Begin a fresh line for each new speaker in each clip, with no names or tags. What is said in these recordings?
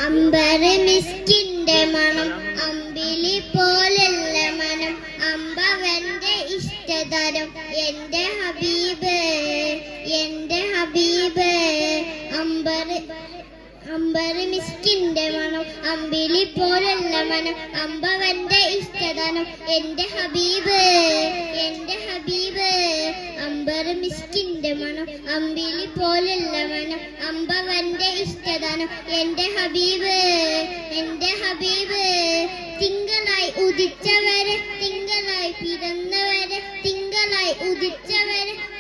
അമ്പര് മിസ്കിന്റെ മണം അമ്പിലി പോലുള്ള മനം അമ്പവന്റെ ഇഷ്ടതരം എന്റെ ഹബീബ് അമ്പര് മിസ്കിന്റെ മണം അമ്പിലി പോലുള്ള മനം അമ്പവന്റെ ഇഷ്ടതരം എന്റെ ഹബീബ് അമ്പര് മിസ്കിന്റെ മണം അമ്പിലി പോലുള്ള മനം അമ്പവന്റെ ഇഷ്ടദാനം എന്റെ ഹബീബ് തിങ്കളായി ഉദിച്ചവരെ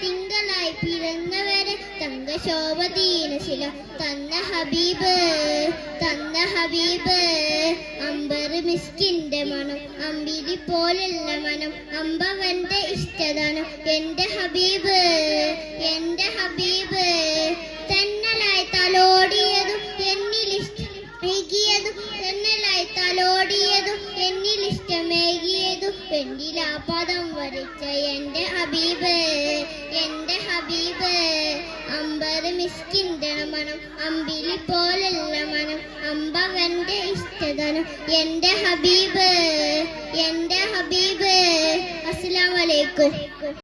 തിങ്കളായി പിറന്നവരെ തങ്കശോഭദീനശില തന്ന ഹബീബ് അമ്പര് മിസ്കിന്റെ മണം അമ്പിലി പോലുള്ള മനം അമ്പവന്റെ ഇഷ്ടദാനം എന്റെ ഹബീബ് തന്നലായി തലോടിയതും എന്നിലിഷ്ടമേകിയതും പെണ്ണിലാപദം വരച്ച എന്റെ ഹബീബ് അമ്പര് മിസ്കിന്റെ മണം അമ്പിലി പോലുള്ള മനം അമ്പവന്റെ ഇഷ്ടദാനം എന്റെ ഹബീബ് അസ്സലാമു അലൈക്കും.